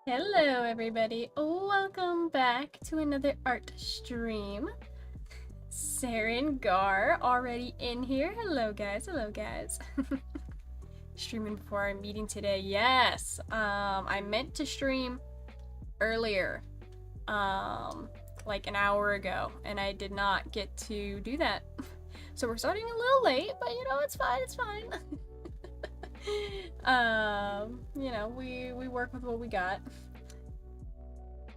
Hello, everybody. Welcome back to another art stream. Saren Gar already in here. Hello, guys. Hello, guys. Streaming before our meeting today. Yes. I meant to stream earlier, like an hour ago, and I did not get to do that. So we're starting a little late, but it's fine. It's fine. We work with what we got.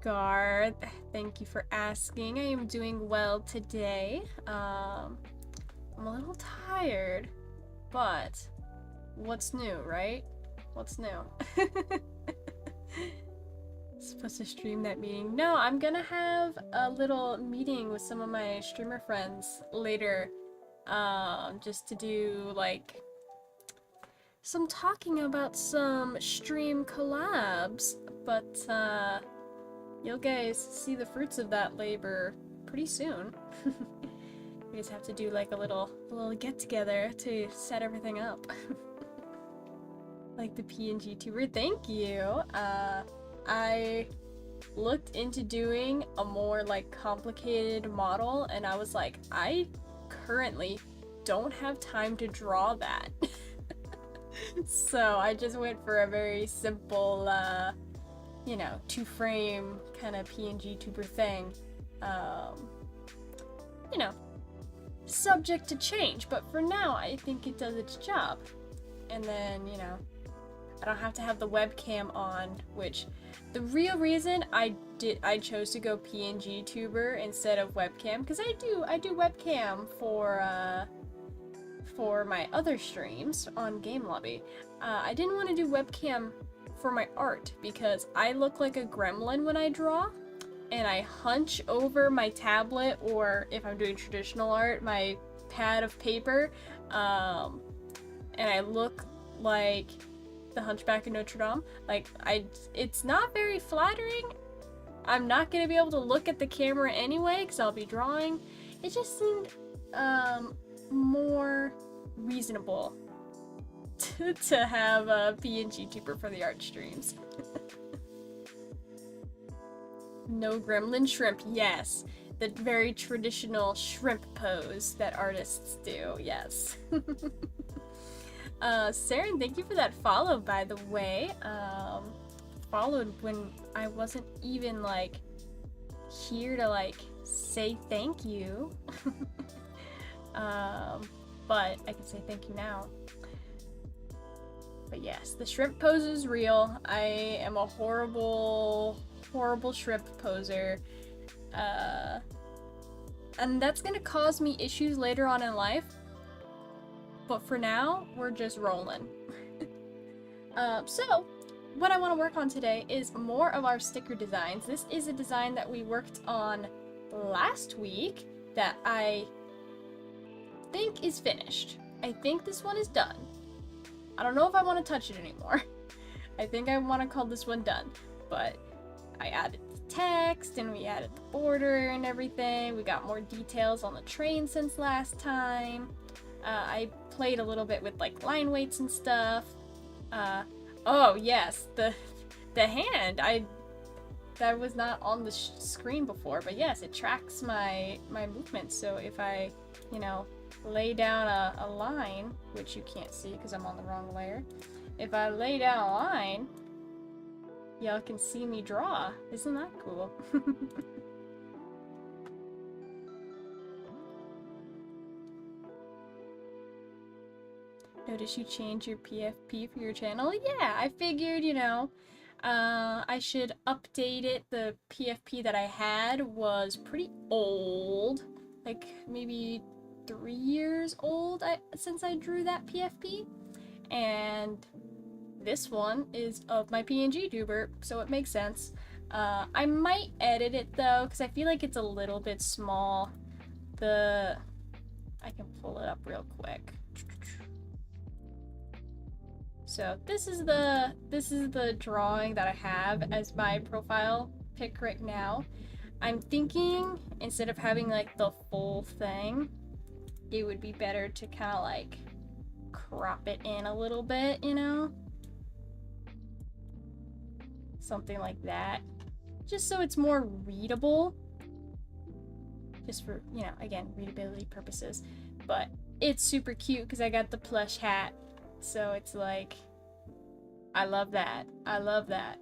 Gar, thank you for asking. I am doing well today. I'm a little tired, but what's new, right? What's new? Supposed to stream that meeting. No, I'm gonna have a little meeting with some of my streamer friends later, just to do like some talking about some stream collabs, but you'll guys see the fruits of that labor pretty soon. We just have to do like a little get together to set everything up. Like the PNG tuber. Thank you. I looked into doing a more like complicated model, and I was like, I currently don't have time to draw that. So I just went for a very simple, two-frame kind of PNG tuber thing. Subject to change, but for now I think it does its job. And then, I don't have to have the webcam on, which the real reason I chose to go PNG tuber instead of webcam, because I do webcam for my other streams on Game Lobby. I didn't want to do webcam for my art because I look like a gremlin when I draw, and I hunch over my tablet, or if I'm doing traditional art, my pad of paper, and I look like the Hunchback of Notre Dame. It's not very flattering. I'm not gonna be able to look at the camera anyway because I'll be drawing. It just seemed more reasonable to have a PNG tuber for the art streams. No gremlin shrimp, yes. The very traditional shrimp pose that artists do, yes. Saren, thank you for that follow, by the way. Followed when I wasn't even, here to, say thank you. But I can say thank you now. But yes, the shrimp pose is real. I am a horrible shrimp poser. And that's gonna cause me issues later on in life. But for now, we're just rolling. So, what I want to work on today is more of our sticker designs. This is a design that we worked on last week that I think is finished. I think this one is done. I don't know if I want to touch it anymore. I think I want to call this one done. But I added the text, and we added the border and everything. We got more details on the train since last time. I played a little bit with line weights and stuff. Oh yes, the hand. That was not on the screen before, but yes, it tracks my movements. So if I, lay down a line, which you can't see because I'm on the wrong layer. If I lay down a line, y'all can see me draw. Isn't that cool? Notice you change your PFP for your channel? Yeah, I figured, I should update it. The PFP that I had was pretty old, maybe 3 years old since I drew that PFP, and this one is of my PNG tuber, so it makes sense. I might edit it though, because I feel like it's a little bit small. I can pull it up real quick. So this is the drawing that I have as my profile pic right now. I'm thinking instead of having the full thing, it would be better to kind of crop it in a little bit, something like that. Just so it's more readable. Just for, you know, again, readability purposes. But it's super cute because I got the plush hat. So it's like, I love that. I love that.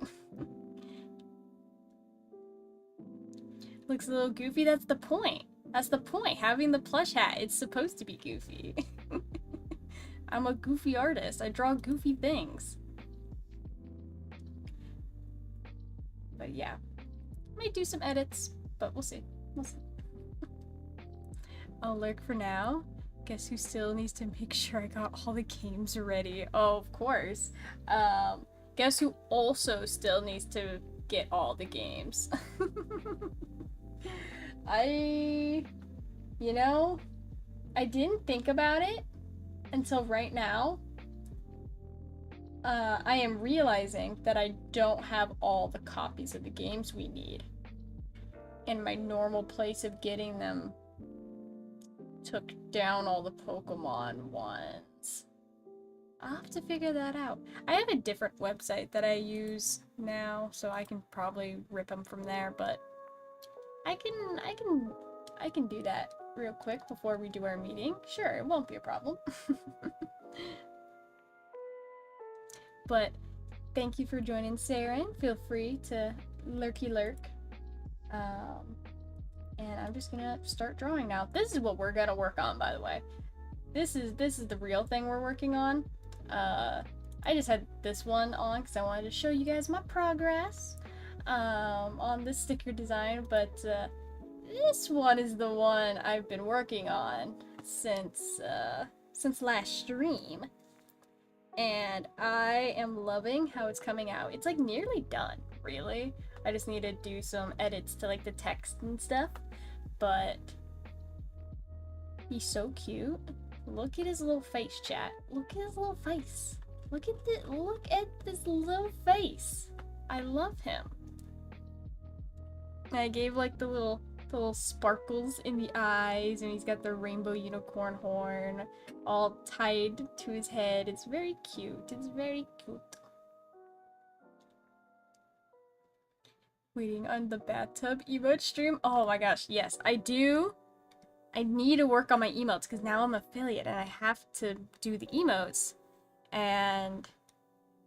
Looks a little goofy. That's the point. That's the point. Having the plush hat, it's supposed to be goofy. I'm a goofy artist. I draw goofy things. But yeah. Might do some edits, but we'll see. We'll see. I'll lurk for now. Guess who still needs to make sure I got all the games ready? Oh, of course. Guess who also still needs to get all the games? You know, I didn't think about it until right now. I am realizing that I don't have all the copies of the games we need. And my normal place of getting them took down all the Pokemon ones. I'll have to figure that out. I have a different website that I use now, so I can probably rip them from there, but I can do that real quick before we do our meeting. Sure, it won't be a problem. But thank you for joining, Saren. Feel free to lurky lurk. And I'm just gonna start drawing now. This is what we're gonna work on, by the way. This is the real thing we're working on. I just had this one on because I wanted to show you guys my progress on this sticker design, but this one is the one I've been working on since last stream. And I am loving how it's coming out. It's like nearly done, really. I just need to do some edits to like the text and stuff. But he's so cute. Look at his little face, chat. Look at his little face. Look at this little face. I love him. And I gave like the little sparkles in the eyes, and he's got the rainbow unicorn horn all tied to his head. It's very cute. It's very cute. Waiting on the bathtub emote stream. Oh my gosh, yes, I do. I need to work on my emotes because now I'm affiliate and I have to do the emotes. And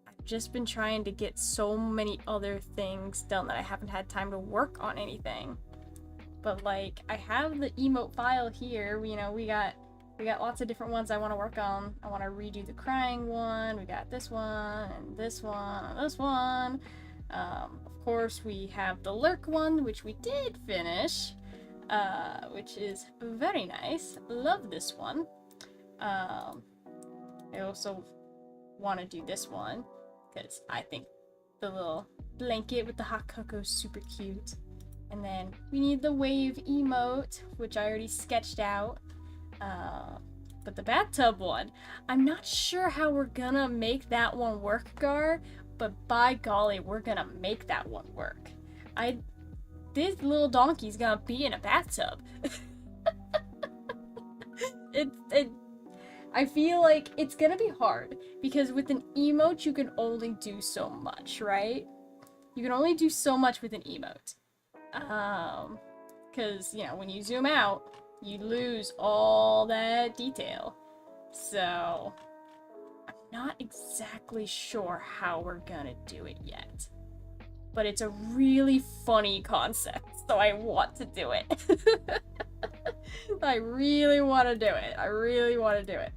I've just been trying to get so many other things done that I haven't had time to work on anything. But like, I have the emote file here. You know, we got lots of different ones I want to work on. I want to redo the crying one. We got this one and this one and this one. Of course, we have the lurk one, which we did finish, which is very nice. Love this one. I also want to do this one because I think the little blanket with the hot cocoa is super cute. And then we need the wave emote, which I already sketched out. But the bathtub one, I'm not sure how we're gonna make that one work, Gar, but by golly, we're gonna make that one work. This little donkey's gonna be in a bathtub. I feel like it's gonna be hard because with an emote, you can only do so much, right? You can only do so much with an emote. Because, you know, when you zoom out, you lose all that detail. So, I'm not exactly sure how we're gonna do it yet. But it's a really funny concept, so I want to do it. I really want to do it. I really want to do it.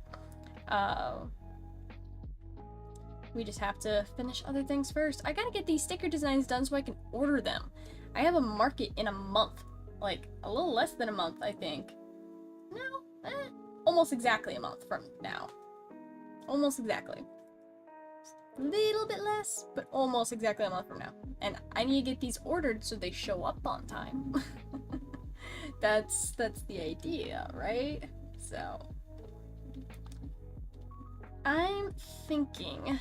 We just have to finish other things first. I gotta get these sticker designs done so I can order them. I have a market in a month. Like, a little less than a month, I think. No, almost exactly a month from now. Almost exactly. A little bit less, but almost exactly a month from now. And I need to get these ordered so they show up on time. That's the idea, right? So, I'm thinking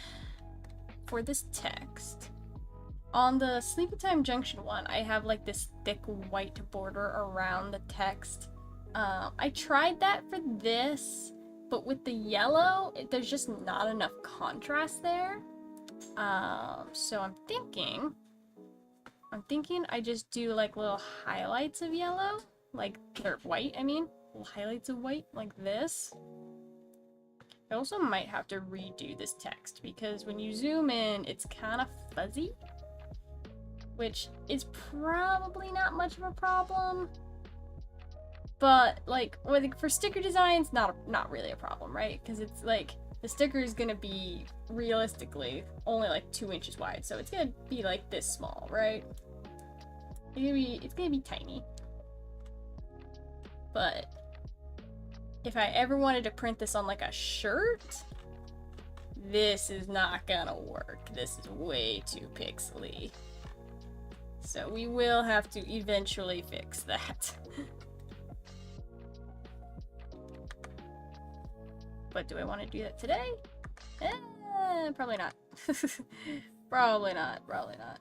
for this text, on the Sleepy Time Junction one, I have like this thick white border around the text. I tried that for this, but with the yellow, there's just not enough contrast there. So I'm thinking I'm thinking I just do like little highlights of yellow, like, or white, I mean. Little highlights of white, like this. I also might have to redo this text because when you zoom in, it's kind of fuzzy, which is probably not much of a problem. But like for sticker designs, not really a problem, right? Because it's like the sticker is gonna be realistically only like 2 inches wide, so it's gonna be like this small, right? It's gonna be tiny. But if I ever wanted to print this on like a shirt, this is not gonna work. This is way too pixely. So we will have to eventually fix that. But do I want to do that today? Probably not. Probably not. Probably not.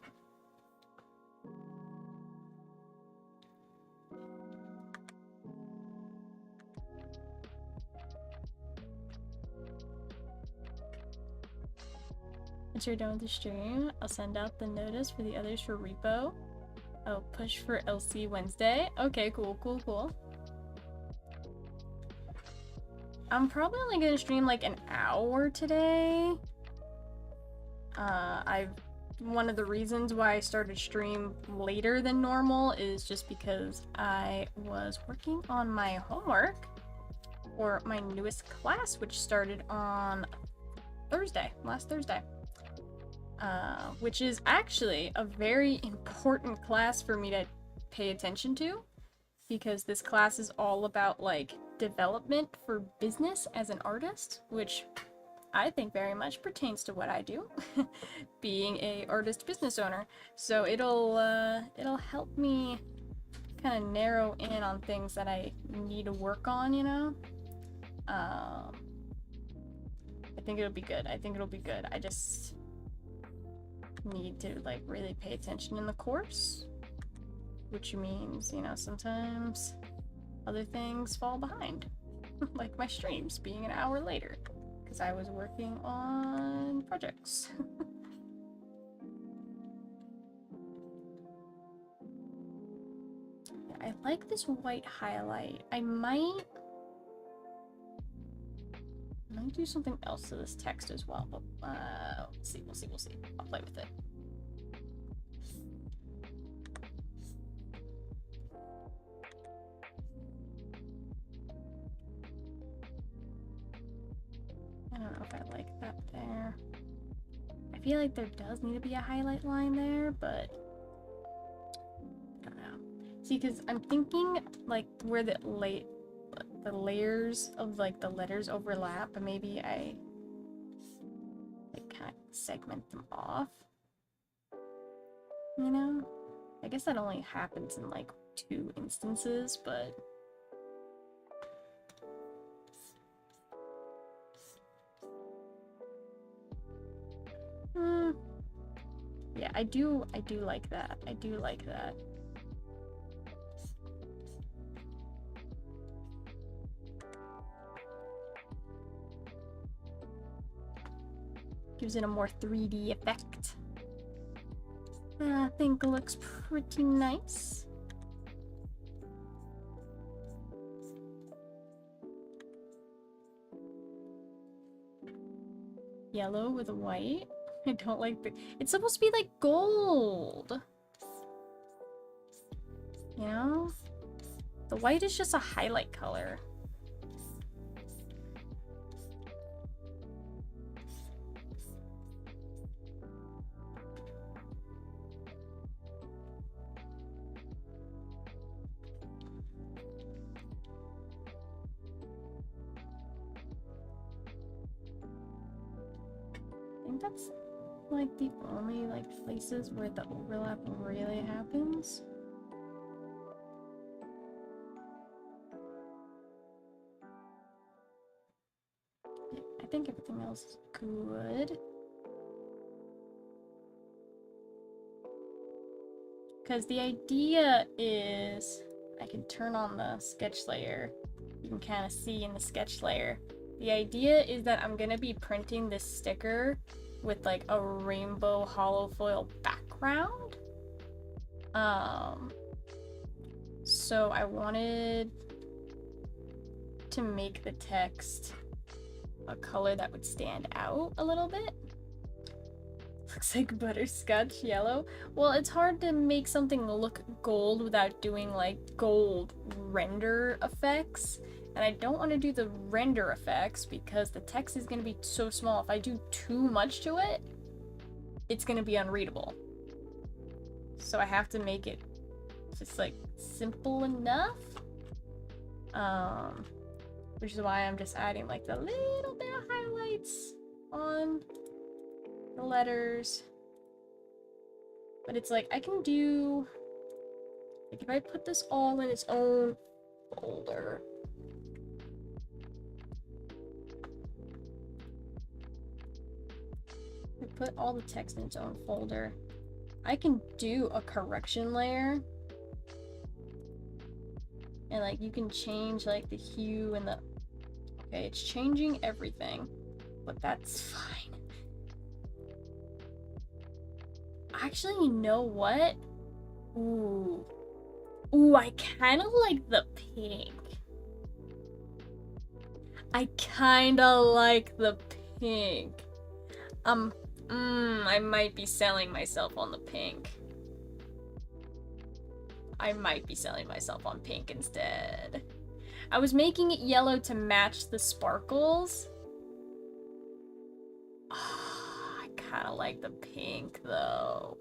Once you're done with the stream, I'll send out the notice for the others for repo. Oh, push for LC Wednesday. Okay, cool, cool, cool. I'm probably only gonna stream like an hour today. One of the reasons why I started stream later than normal is just because I was working on my homework for my newest class, which started on last Thursday. Which is actually a very important class for me to pay attention to, because this class is all about like development for business as an artist, which I think very much pertains to what I do, being a artist business owner. So it'll help me kind of narrow in on things that I need to work on, you know. I think it'll be good. I just need to like really pay attention in the course, which means, you know, sometimes other things fall behind, like my streams being an hour later because I was working on projects. Yeah, I like this white highlight. I might do something else to this text as well, but we'll see. I'll play with it. I don't know if I like that there. I feel like there does need to be a highlight line there, but I don't know. See, because I'm thinking like where the layers of like the letters overlap, but maybe I like kind of segment them off, you know? I guess that only happens in like 2 instances, but yeah, I do like that. I do like that. Gives it a more 3D effect. I think it looks pretty nice. Yellow with white. I don't like the... It's supposed to be like gold. You know? The white is just a highlight color. I think that's like the only like places where the overlap really happens. Yeah, I think everything else is good. Because the idea is I can turn on the sketch layer. You can kind of see in the sketch layer. The idea is that I'm gonna be printing this sticker with like a rainbow hollow foil background. So I wanted to make the text a color that would stand out a little bit. Looks like butterscotch yellow. Well, it's hard to make something look gold without doing like gold render effects. And I don't want to do the render effects because the text is going to be so small. If I do too much to it, it's going to be unreadable. So I have to make it just like simple enough. Which is why I'm just adding like the little bit of highlights on the letters. But it's like I can do, like if I put this all in its own folder. I put all the text in its own folder. I can do a correction layer. And like you can change like the hue and the, okay, it's changing everything, but that's fine. Actually, you know what? Ooh, I kind of like the pink. I kind of like the pink. I might be selling myself on the pink. I might be selling myself on pink instead. I was making it yellow to match the sparkles. Oh, I kind of like the pink though.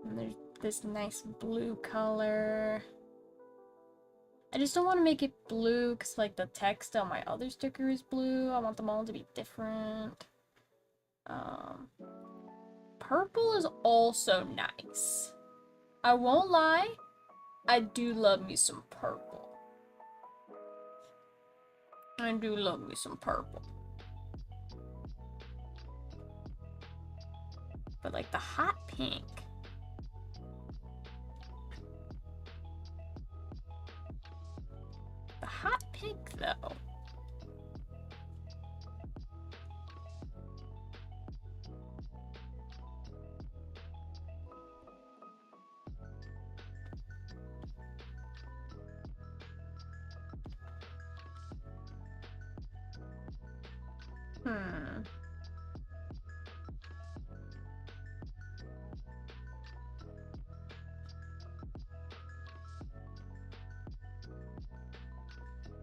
And there's this nice blue color. I just don't want to make it blue because like the text on my other sticker is blue. I want them all to be different. Purple is also nice. I won't lie, I do love me some purple. I do love me some purple. But like the hot pink. The hot pink though.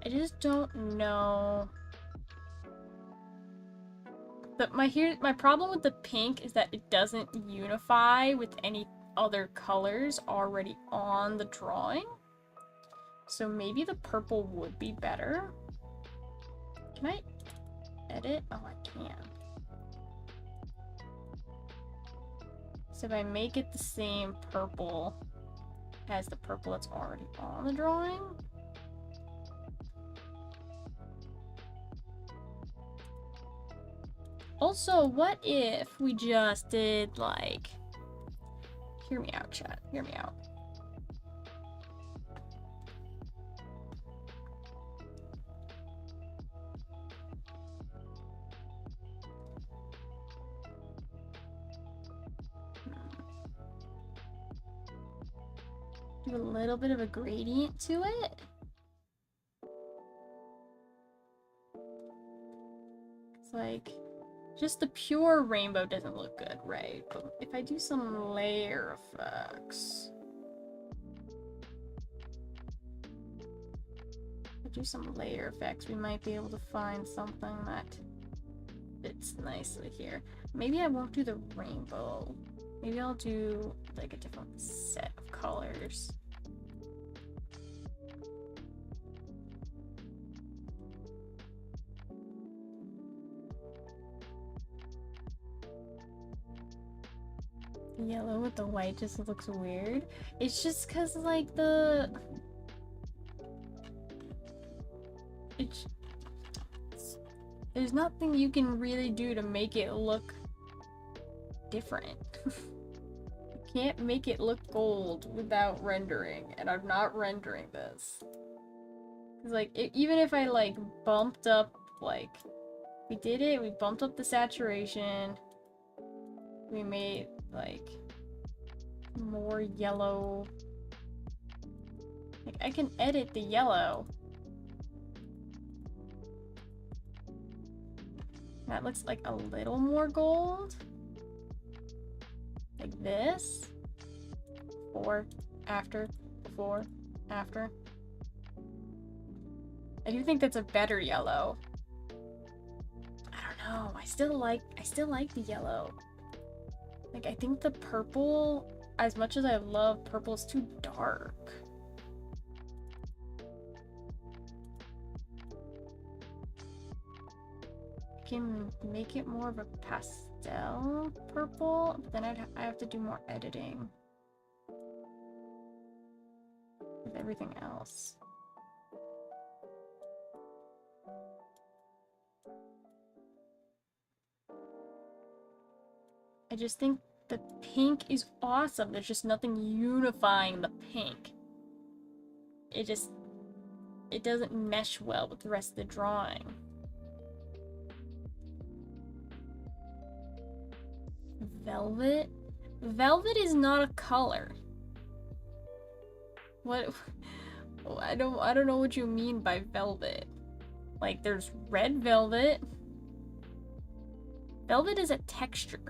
I just don't know. But my problem with the pink is that it doesn't unify with any other colors already on the drawing. So maybe the purple would be better. Can I edit? Oh, I can. So if I make it the same purple as the purple that's already on the drawing. Also, what if we just did like, hear me out, chat, hear me out. Do a little bit of a gradient to it. It's like, just the pure rainbow doesn't look good, right? But if I do some layer effects, we might be able to find something that fits nicely here. Maybe I won't do the rainbow. Maybe I'll do like a different set of colors. Yellow with the white just looks weird. It's just because like there's nothing you can really do to make it look different. You can't make it look gold without rendering, and I'm not rendering this. Cause like even if I like bumped up like We did it. We bumped up the saturation. We made, like, more yellow. Like, I can edit the yellow. That looks like a little more gold. Like this. Before, after, before, after. I do think that's a better yellow. I don't know. I still like the yellow. Like, I think the purple, as much as I love purple, is too dark. I can make it more of a pastel purple, but then I have to do more editing with everything else. I just think the pink is awesome. There's just nothing unifying the pink. It doesn't mesh well with the rest of the drawing. Velvet? Velvet is not a color. What? I don't know what you mean by velvet. Like, there's red velvet. Velvet is a texture.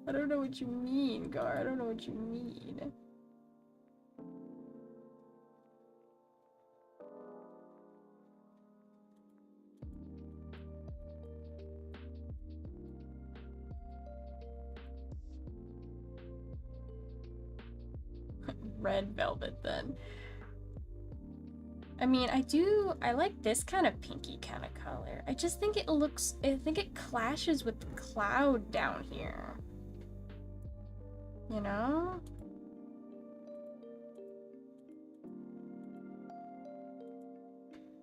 I don't know what you mean, Gar. I don't know what you mean. Red velvet, then. I mean, I like this kind of pinky kind of color. I just think I think it clashes with the cloud down here. You know?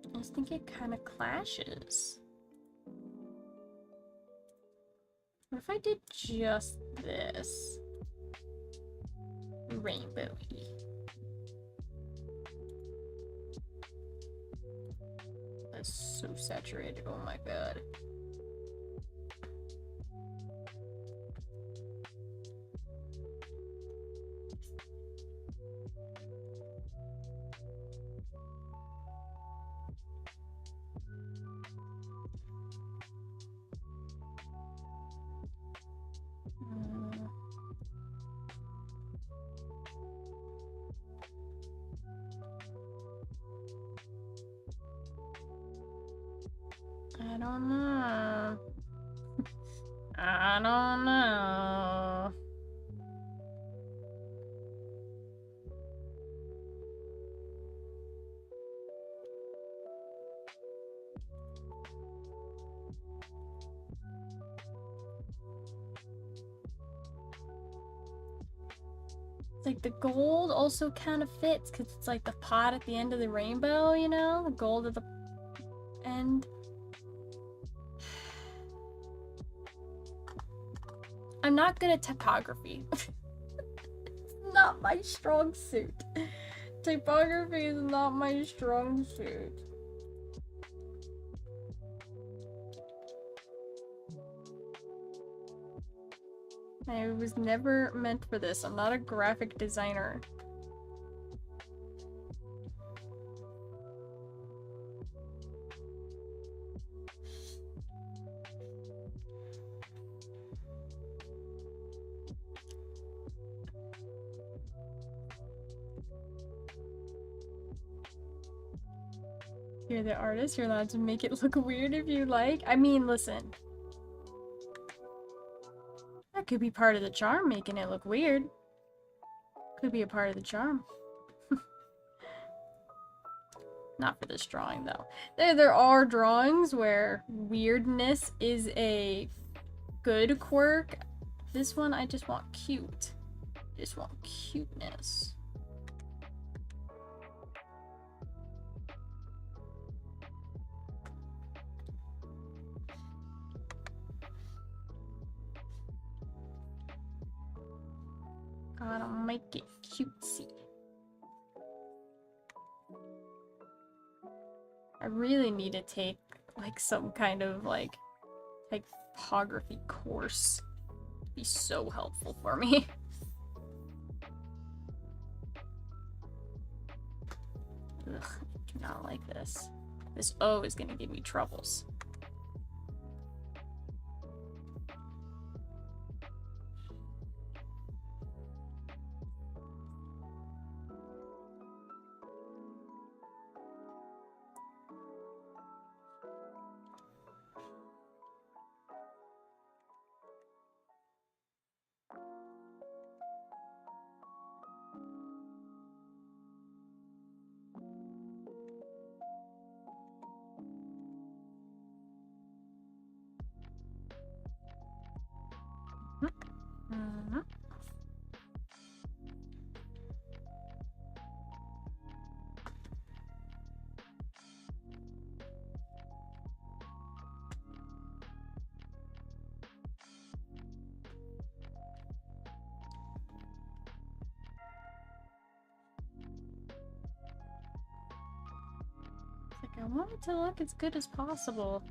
I just think it kind of clashes. What if I did just this? Rainbowy. That's so saturated, oh my god. I don't know. I don't know. It's like the gold also kind of fits because it's like the pot at the end of the rainbow, you know? The gold at the end. I'm not good at typography. It's not my strong suit. Typography is not my strong suit. I was never meant for this. I'm not a graphic designer. You're the artist, you're allowed to make it look weird if you like. I mean, listen. That could be part of the charm, making it look weird. Could be a part of the charm. Not for this drawing, though. There are drawings where weirdness is a good quirk. This one, I just want cute. Just want cuteness. Gotta make it cutesy. I really need to take, like, some kind of, like, typography course. It'd be so helpful for me. Ugh, I do not like this. This O is gonna give me troubles. Mm-hmm. I want it to look as good as possible.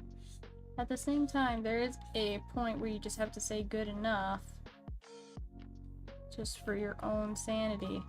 At the same time, there is a point where you just have to say good enough. Just for your own sanity.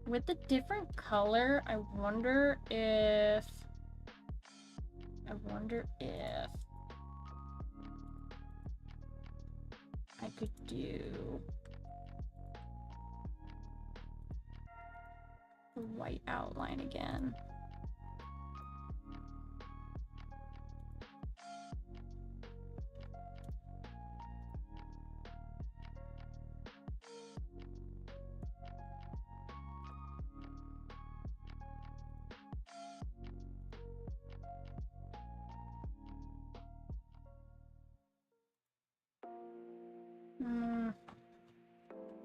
With the different color, I wonder if I could do the white outline again.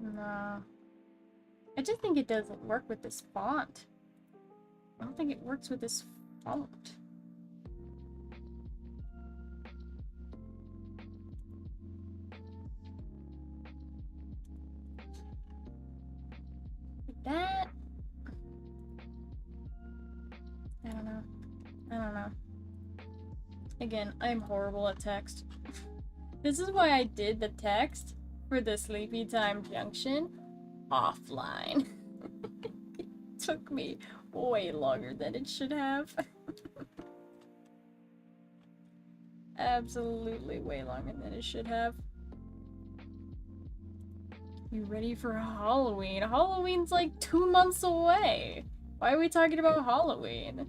No. I just think it doesn't work with this font. I don't think it works with this font. Like that? I don't know. I don't know. Again, I'm horrible at text. This is why I did the text for the Sleepy Time Junction offline. It took me way longer than it should have. Absolutely way longer than it should have. You ready for Halloween? Halloween's like 2 months away. Why are we talking about Halloween?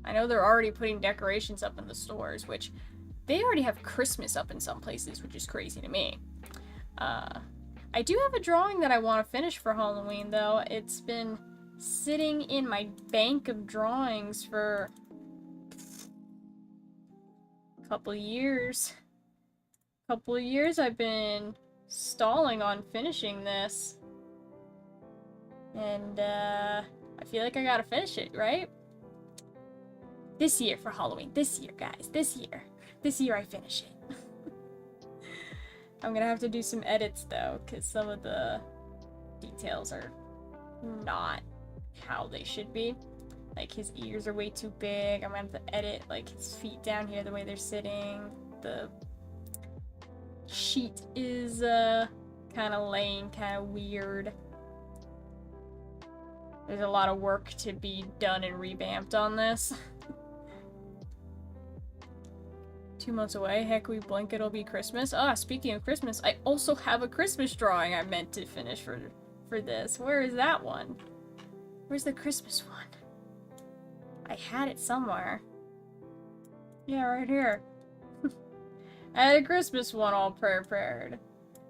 I know they're already putting decorations up in the stores, which they already have Christmas up in some places, which is crazy to me. I do have a drawing that I want to finish for Halloween, though. It's been sitting in my bank of drawings for a couple years. I've been stalling on finishing this. And, I feel like I gotta finish it, right? This year for Halloween. This year, guys. This year. This year I finish it. I'm gonna have to do some edits, though, because some of the details are not how they should be. Like, his ears are way too big. I'm gonna have to edit, like, his feet down here, the way they're sitting. The sheet is, kind of laying kind of weird. There's a lot of work to be done and revamped on this. 2 months away. Heck, we blink, it'll be Christmas. Ah, speaking of Christmas, I also have a Christmas drawing I meant to finish for this. Where is that one? Where's the Christmas one? I had it somewhere. Yeah, right here. I had a Christmas one all prepared.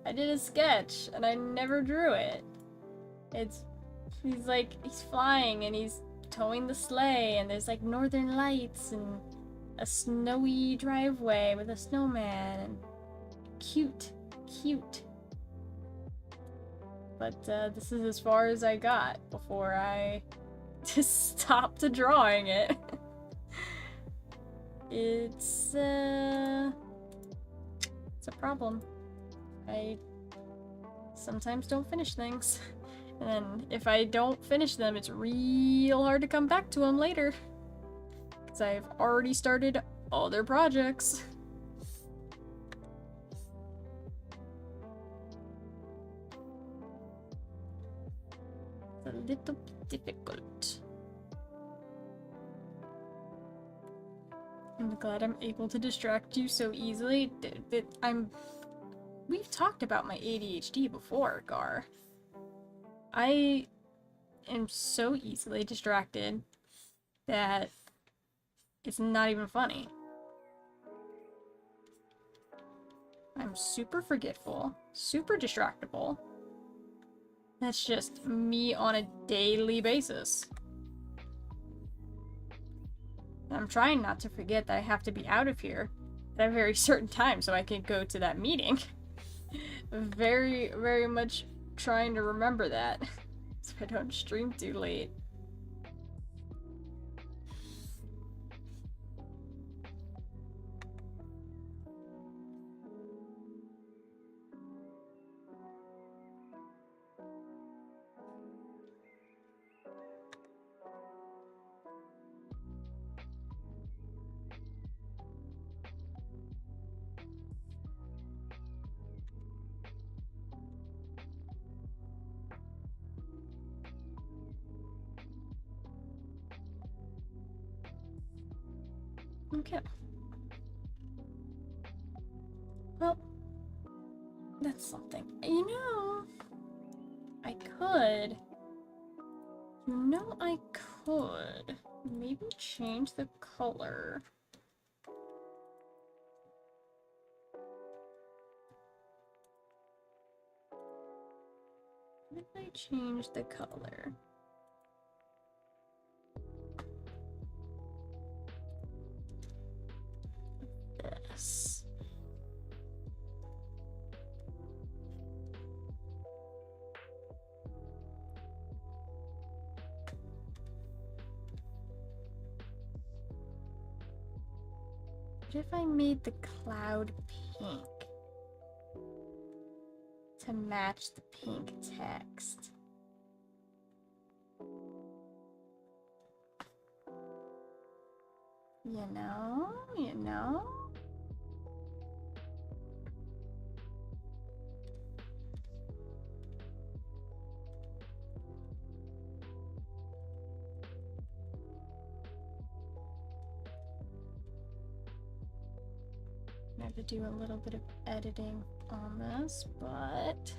I did a sketch, and I never drew it. He's flying, and he's towing the sleigh, and there's, like, northern lights, and a snowy driveway with a snowman, and cute, cute. But this is as far as I got before I just stopped drawing it. It's a problem. I sometimes don't finish things. And then if I don't finish them, it's real hard to come back to them later. Because I've already started other projects. It's a little bit difficult. I'm glad I'm able to distract you so easily. We've talked about my ADHD before, Gar. I am so easily distracted that it's not even funny. I'm super forgetful, super distractible. That's just me on a daily basis. I'm trying not to forget that I have to be out of here at a very certain time so I can go to that meeting. Very, very much trying to remember that so I don't stream too late. Okay. Well, that's something. You know, I could maybe change the color. What if I change the color? This. What if I made the cloud pink to match the pink text? You know? I have to do a little bit of editing on this, but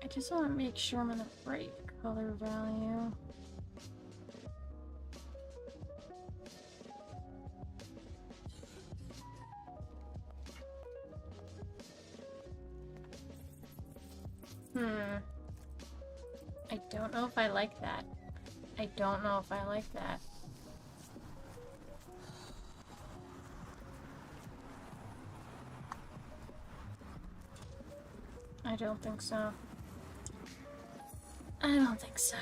I just want to make sure I'm in the right color value. I don't know if I like that. I don't know if I like that. I don't think so. I don't think so.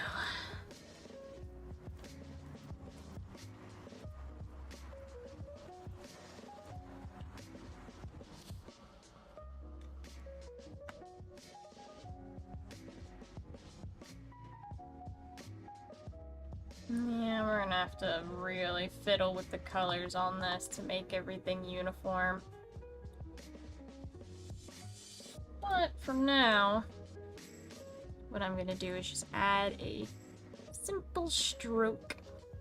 Yeah, we're gonna have to really fiddle with the colors on this to make everything uniform. But for now, what I'm gonna do is just add a simple stroke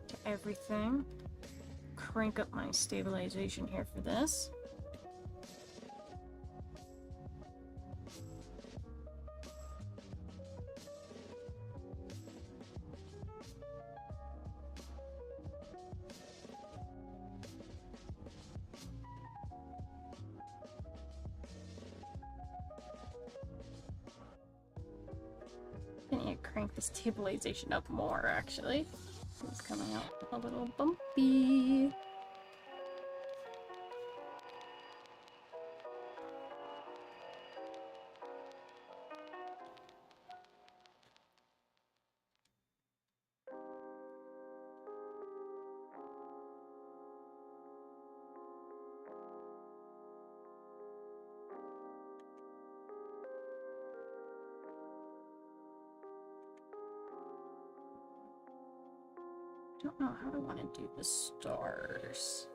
to everything. Crank up my stabilization here for this. might crank the stabilization up more, actually. It's coming out a little bumpy. Don't know how I want to do the stars.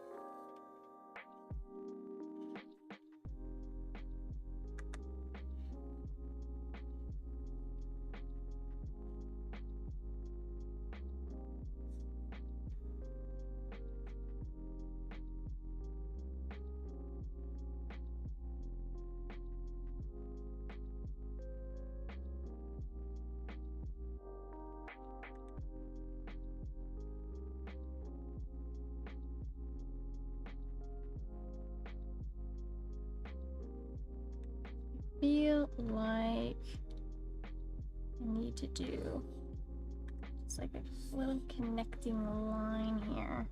Feel like I need to do just like a little connecting line here.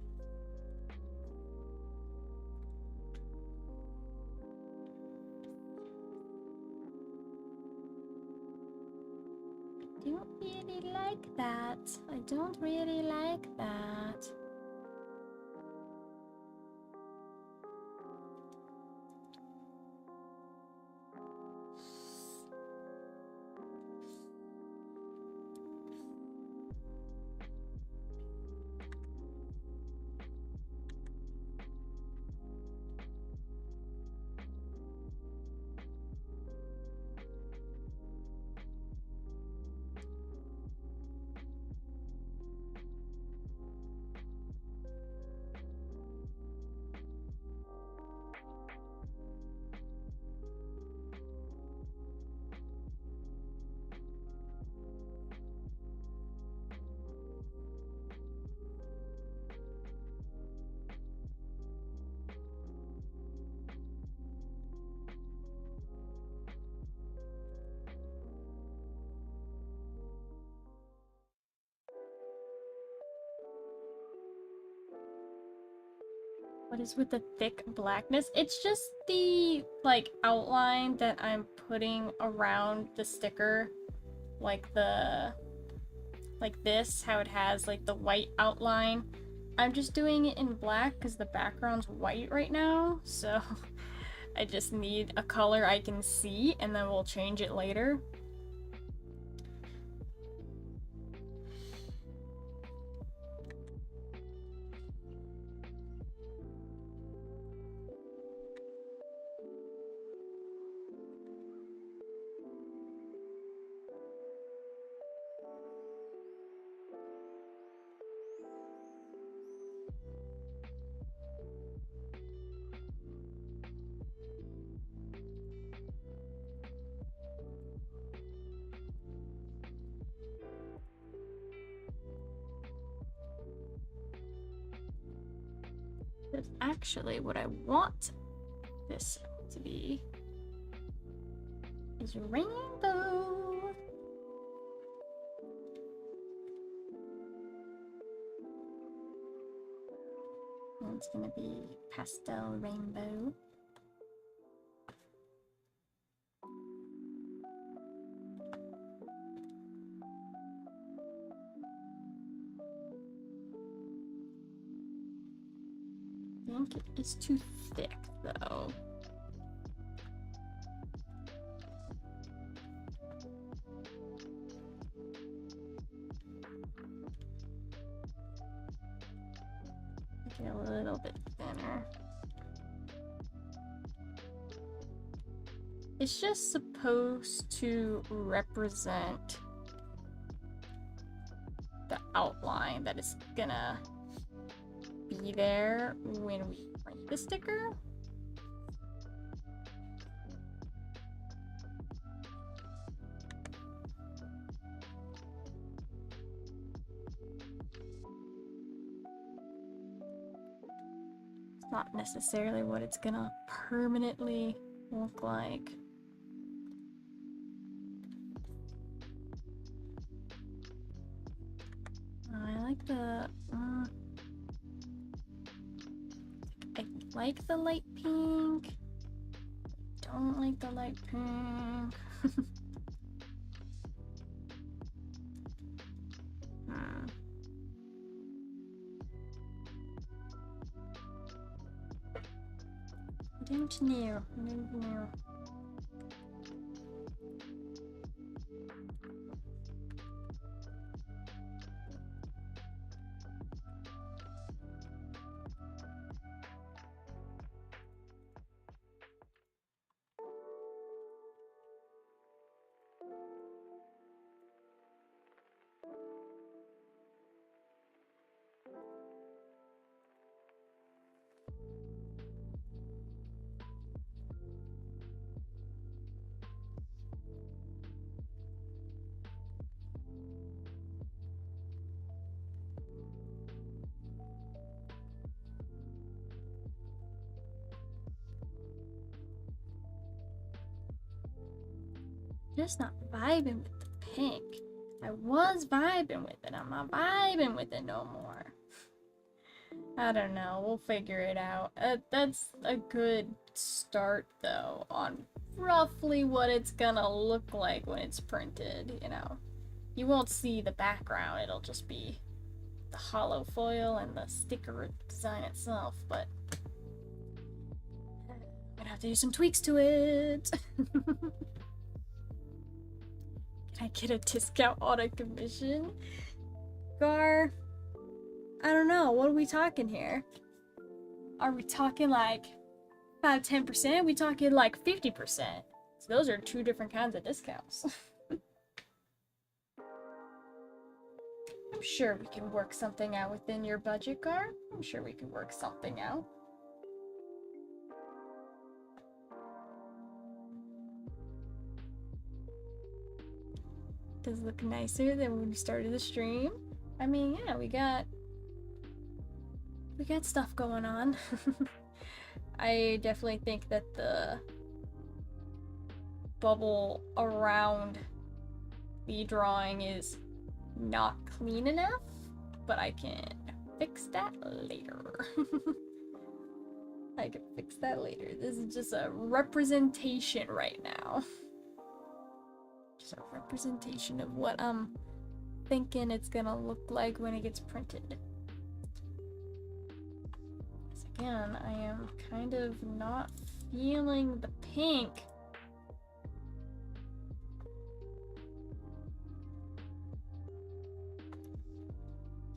I don't really like that. I don't really like that. What is with the thick blackness? It's just the, like, outline that I'm putting around the sticker. Like this, how it has, like, the white outline. I'm just doing it in black because the background's white right now, so I just need a color I can see, and then we'll change it later. That's actually what I want this to be. Is rainbow. And it's gonna be pastel rainbow. I think it is too thick though. Make it a little bit thinner. It's just supposed to represent the outline that is gonna be there when we print the sticker. It's not necessarily what it's gonna permanently look like. like the I like the light pink. Don't like the light pink. I don't know. I don't know. Just not vibing with the pink. I was vibing with it. I'm not vibing with it no more. I don't know. We'll figure it out. That's a good start, though, on roughly what it's gonna look like when it's printed, you know. You won't see the background. It'll just be the hollow foil and the sticker design itself, but I'm gonna have to do some tweaks to it. Can I get a discount on a commission? Gar, I don't know. What are we talking here? Are we talking like 5-10%? We talking like 50%? So those are two different kinds of discounts. I'm sure we can work something out within your budget, Gar. I'm sure we can work something out. Does it look nicer than when we started the stream? I mean, yeah, we got stuff going on. I definitely think that the bubble around the drawing is not clean enough, but I can fix that later. I can fix that later. This is just a representation right now. Just a representation of what I'm thinking it's gonna look like when it gets printed. Because again, I am kind of not feeling the pink.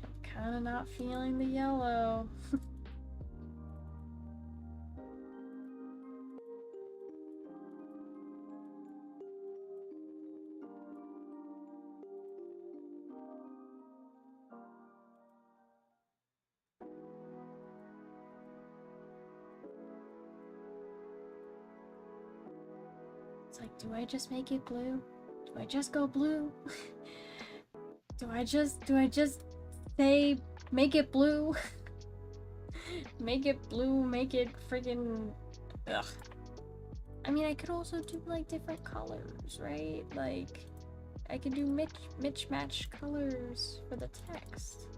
I'm kind of not feeling the yellow. It's like, do I just make it blue? Do I just go blue? do I just say make it blue? Make it blue, make it friggin' ugh. I mean, I could also do like different colors, right? Like I could do match colors for the text.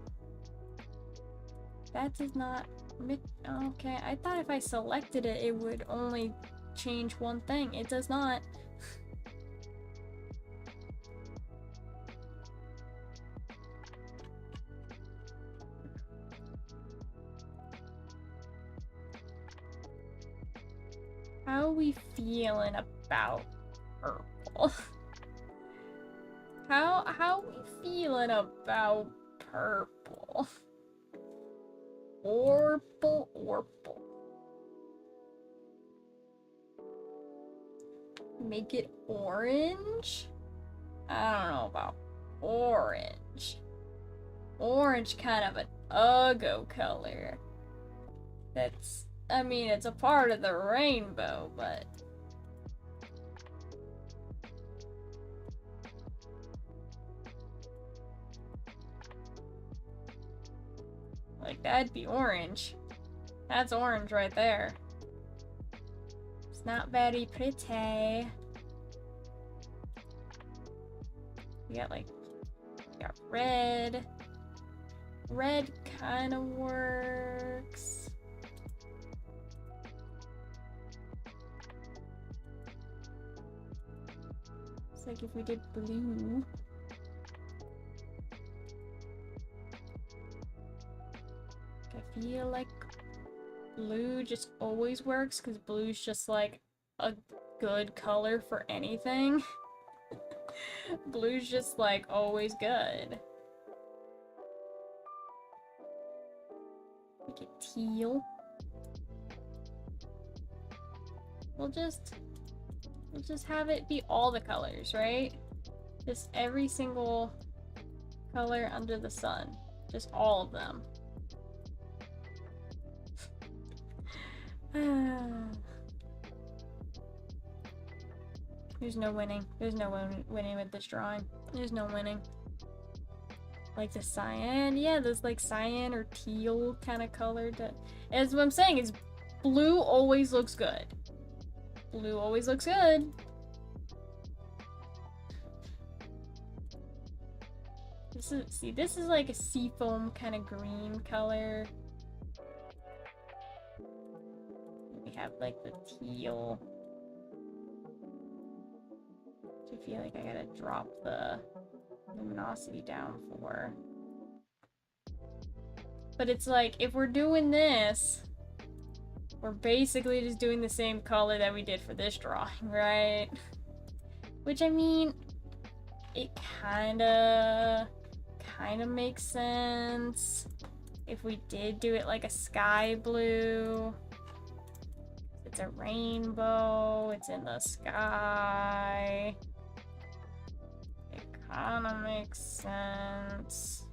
That does not okay, I thought if I selected it, it would only change one thing. It does not. How are we feeling about purple? How are we feeling about purple? Orple. Make it orange? I don't know about orange. Orange kind of an uggo color. That's, I mean, it's a part of the rainbow, but like that'd be orange. That's orange right there. It's not very pretty. We got red. red kind of works. It's like if we did blue. I feel like blue just always works because blue's just like a good color for anything. Blue's just like always good. Make it teal. We'll just have it be all the colors, right? Just every single color under the sun. Just all of them. There's no winning. There's no winning with this drawing. There's no winning. Like the cyan. Yeah, there's like cyan or teal kind of color. As what I'm saying is blue always looks good. Blue always looks good. This is like a seafoam kind of green color. We have like the teal. I feel like I gotta drop the luminosity down for. But it's like, if we're doing this, we're basically just doing the same color that we did for this drawing, right? Which, I mean, it kinda makes sense if we did do it like a sky blue. It's a rainbow, it's in the sky. It kinda makes sense.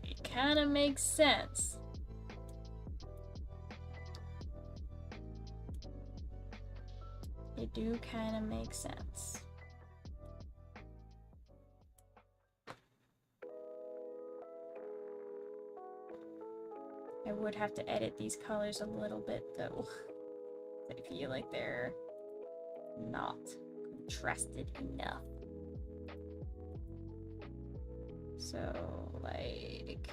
It kinda makes sense. It do kinda make sense. I would have to edit these colors a little bit though. I feel like they're not contrasted enough. So, like...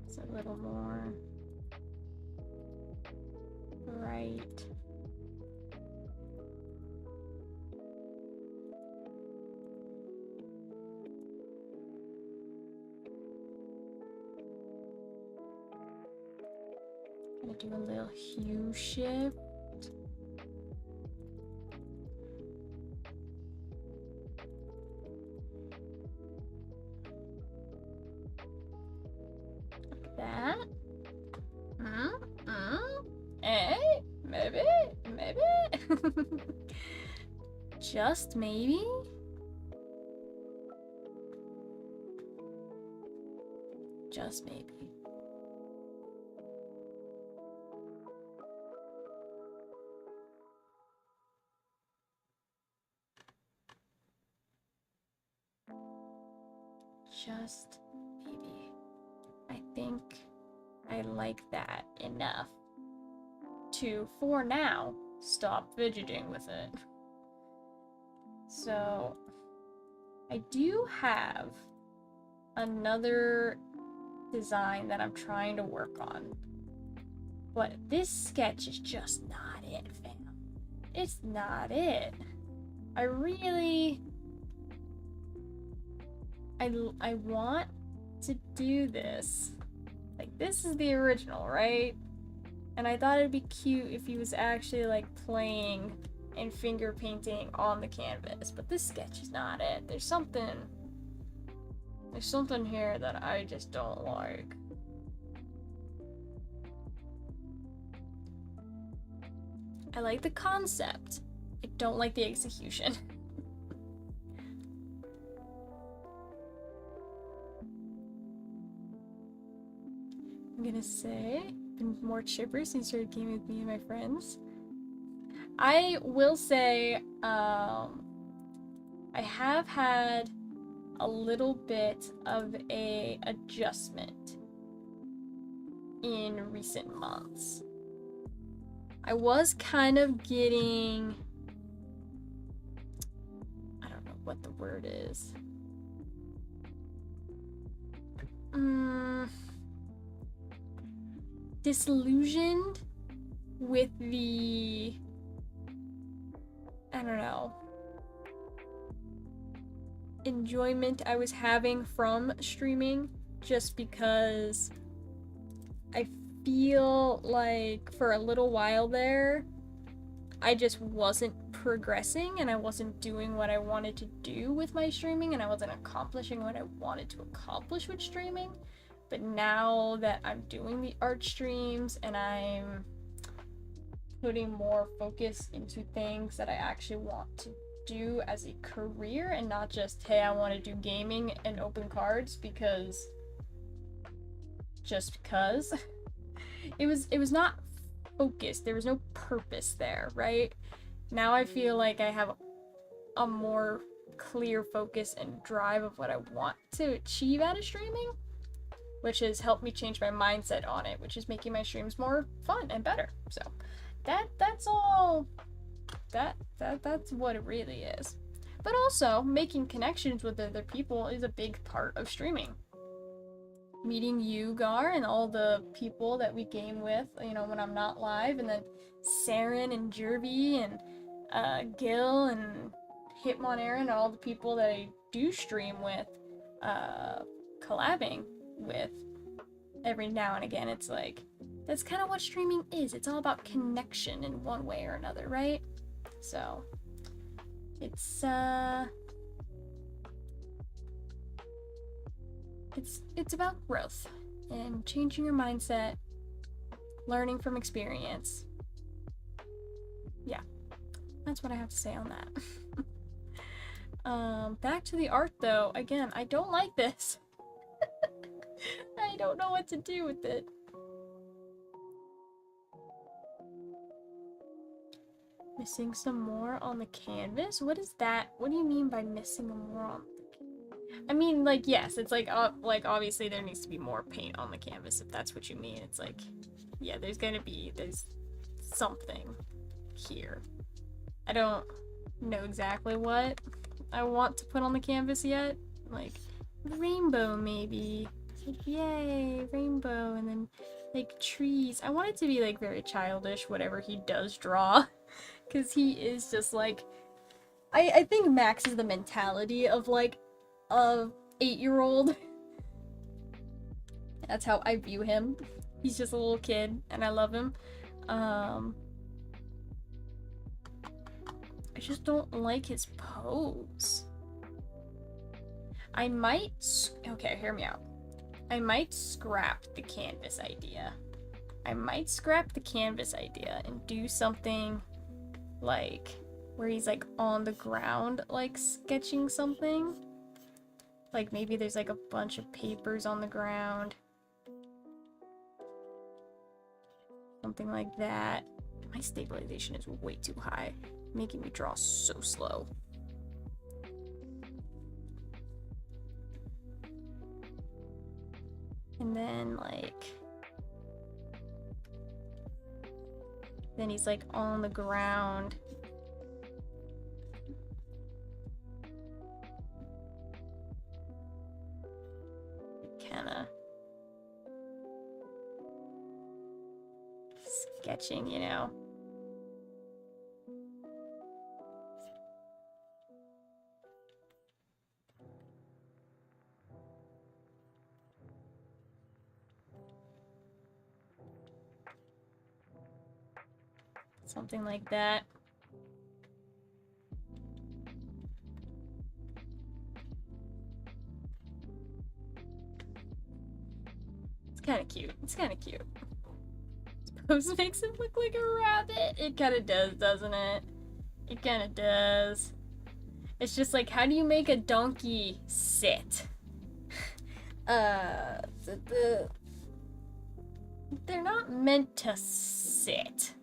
it's a little more bright. Gonna do a little hue shift. Like that. Maybe. Just maybe. Just maybe. Just maybe. I think I like that enough to, for now, stop fidgeting with it. So, I do have another design that I'm trying to work on. But this sketch is just not it, fam. It's not it. I really... I want to do this. Like, this is the original, right? And I thought it'd be cute if he was actually, like, playing and finger painting on the canvas. But this sketch is not it. There's something here that I just don't like. I like the concept. I don't like the execution. I'm gonna say, been more chipper since you started gaming with me and my friends. I will say, I have had a little bit of a adjustment in recent months. I was kind of getting, I don't know what the word is. Disillusioned with the, I don't know, enjoyment I was having from streaming, just because I feel like for a little while there, I just wasn't progressing and I wasn't doing what I wanted to do with my streaming and I wasn't accomplishing what I wanted to accomplish with streaming. But now that I'm doing the art streams and I'm putting more focus into things that I actually want to do as a career and not just, hey, I want to do gaming and open cards because just because. It was not focused. There was no purpose there, right? Now I feel like I have a more clear focus and drive of what I want to achieve out of streaming, which has helped me change my mindset on it, which is making my streams more fun and better. So that's all. That's what it really is. But also, making connections with other people is a big part of streaming. Meeting you, Gar, and all the people that we game with, you know, when I'm not live, and then Saren and Jervy and Gil and Hitmonair and all the people that I do stream with, collabing with every now and again. It's like, that's kind of what streaming is. It's all about connection in one way or another, right? So, it's about growth and changing your mindset, learning from experience. Yeah, that's what I have to say on that. Back to the art though. Again, I don't like this. I don't know what to do with it. Missing some more on the canvas? What is that? What do you mean by missing more on the, I mean, like, yes, it's like obviously there needs to be more paint on the canvas, if that's what you mean. It's like, yeah, there's something here. I don't know exactly what I want to put on the canvas yet. Like, rainbow maybe. Like, yay, rainbow, and then like trees. I want it to be like very childish, whatever he does draw. Because he is just like, I think Max is the mentality of like a 8-year-old. That's how I view him. He's just a little kid and I love him. I just don't like his pose. I might, okay, hear me out. I might scrap the canvas idea. And do something like where he's like on the ground, like sketching something. Like maybe there's like a bunch of papers on the ground. Something like that. My stabilization is way too high, making me draw so slow. And then like, then he's like on the ground. Kinda sketching, you know. Something like that. It's kind of cute. Suppose makes him look like a rabbit. It kind of does, doesn't it? It kind of does. It's just like, how do you make a donkey sit? They're not meant to sit.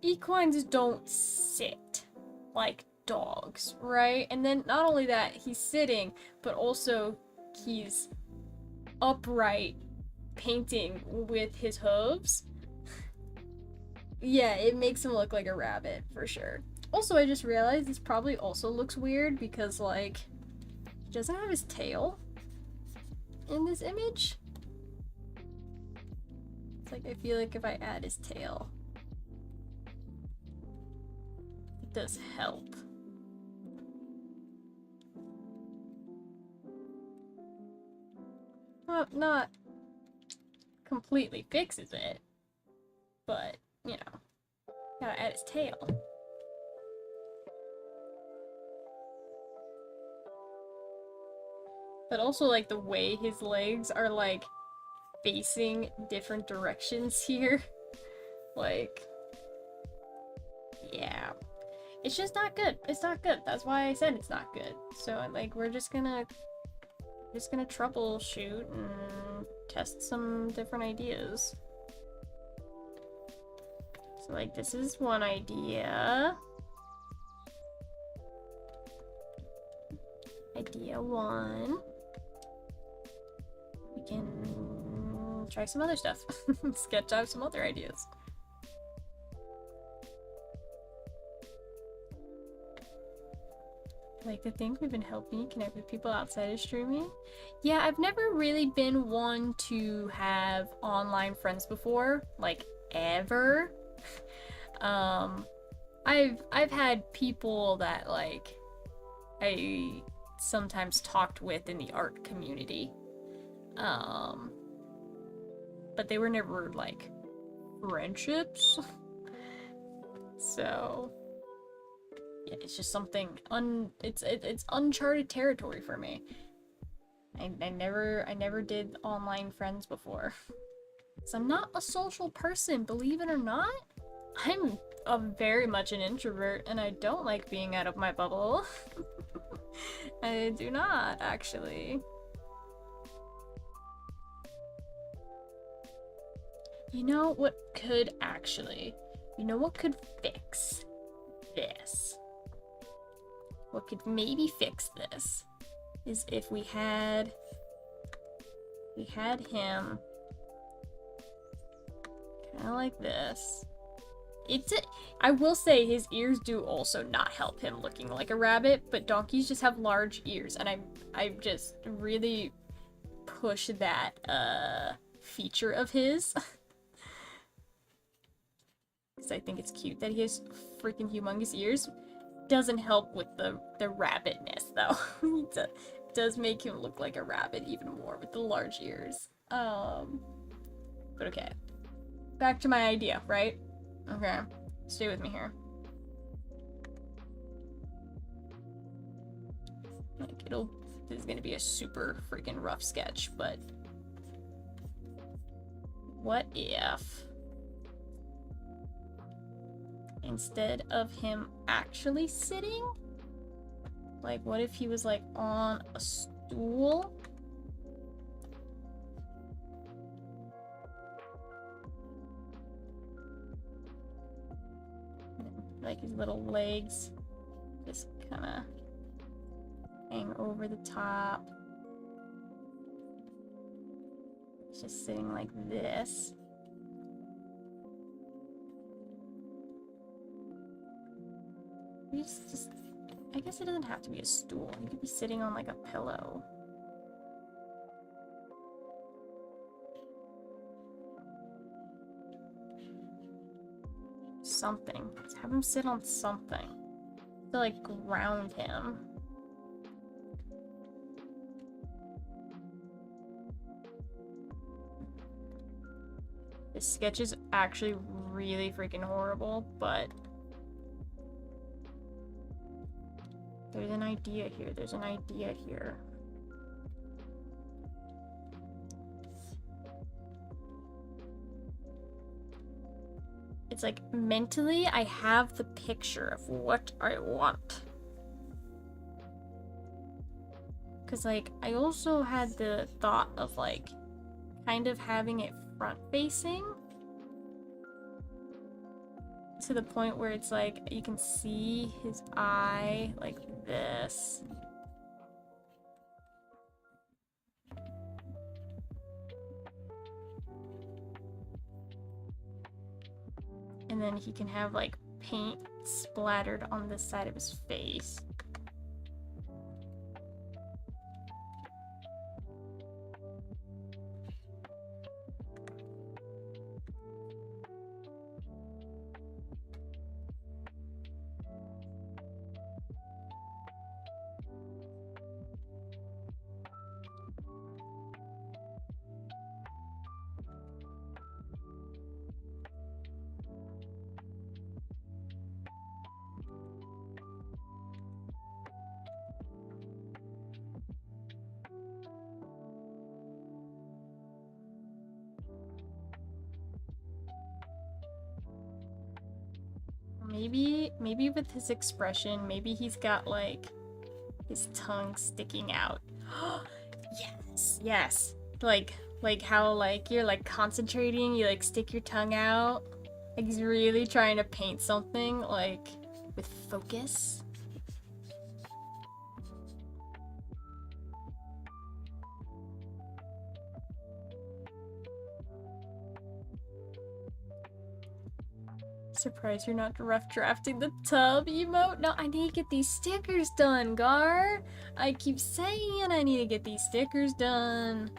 Equines don't sit like dogs, right? And then not only that, he's sitting, but also he's upright, painting with his hooves. Yeah, it makes him look like a rabbit for sure. Also, I just realized this probably also looks weird because, like, he doesn't have his tail in this image. It's like, I feel like if I add his tail, it does help. Not completely fixes it, but, you know, gotta add his tail. But also, like, the way his legs are, like, facing different directions here. Like, yeah. It's just not good. It's not good. That's why I said it's not good. So, like, we're just gonna troubleshoot and test some different ideas. So, like, this is one idea. Idea one. We can try some other stuff. Sketch out some other ideas. Like to think we've been helping connect with people outside of streaming. Yeah, I've never really been one to have online friends before, like ever. I've had people that like I sometimes talked with in the art community. But they were never like friendships. So yeah, it's just something it's uncharted territory for me. I never did online friends before. So I'm not a social person, believe it or not. I'm very much an introvert and I don't like being out of my bubble. I do not, actually. You know what could actually, you know what could fix this? What could maybe fix this is if we had him kind of like this. I will say his ears do also not help him looking like a rabbit, but donkeys just have large ears, and I just really push that feature of his. Because I think it's cute that he has freaking humongous ears. Doesn't help with the rabbitness though. It does make him look like a rabbit even more with the large ears. But okay. Back to my idea, right? Okay. Stay with me here. Like this is gonna be a super freaking rough sketch, but what if instead of him actually sitting, like what if he was like on a stool? Like his little legs just kind of hang over the top. He's just sitting like this. I guess it doesn't have to be a stool. He could be sitting on like a pillow. Something. Let's have him sit on something to like ground him. This sketch is actually really freaking horrible, but there's an idea here. There's an idea here. It's like mentally I have the picture of what I want. Cause like I also had the thought of like kind of having it front facing to the point where it's like you can see his eye like this. And And then he can have like paint splattered on this side of his face. Maybe with his expression, maybe he's got like his tongue sticking out. Yes. Like how like you're like concentrating, you like stick your tongue out. Like he's really trying to paint something like with focus. Surprised you're not rough drafting the tub emote. No, I need to get these stickers done, Gar. I keep saying I need to get these stickers done.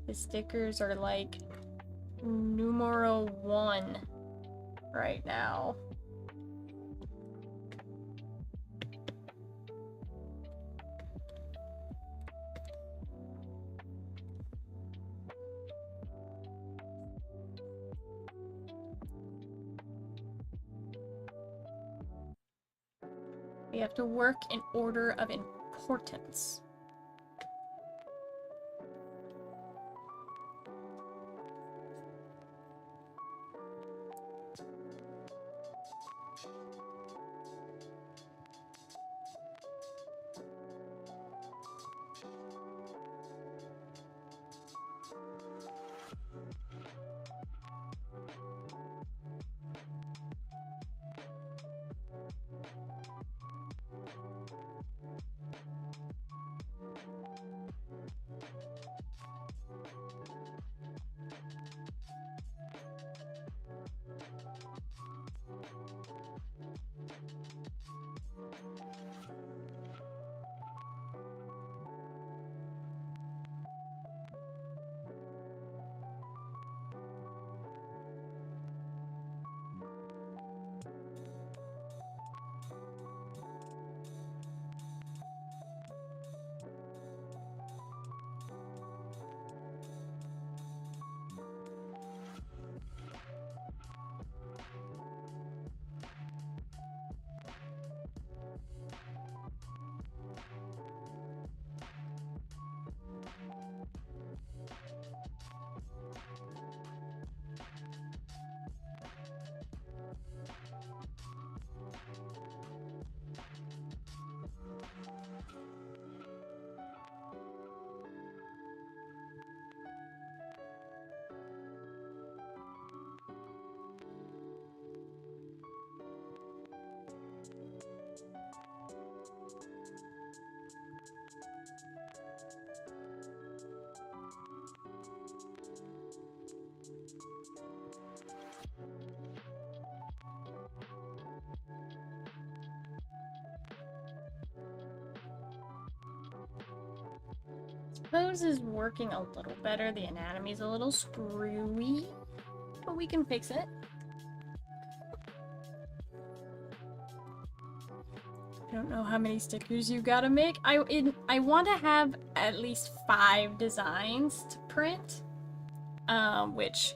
The stickers are like numero 1 right now. We have to work in order of importance. Suppose is working a little better. The anatomy's a little screwy, but we can fix it. I don't know how many stickers you gotta make. I want to have at least 5 designs to print, which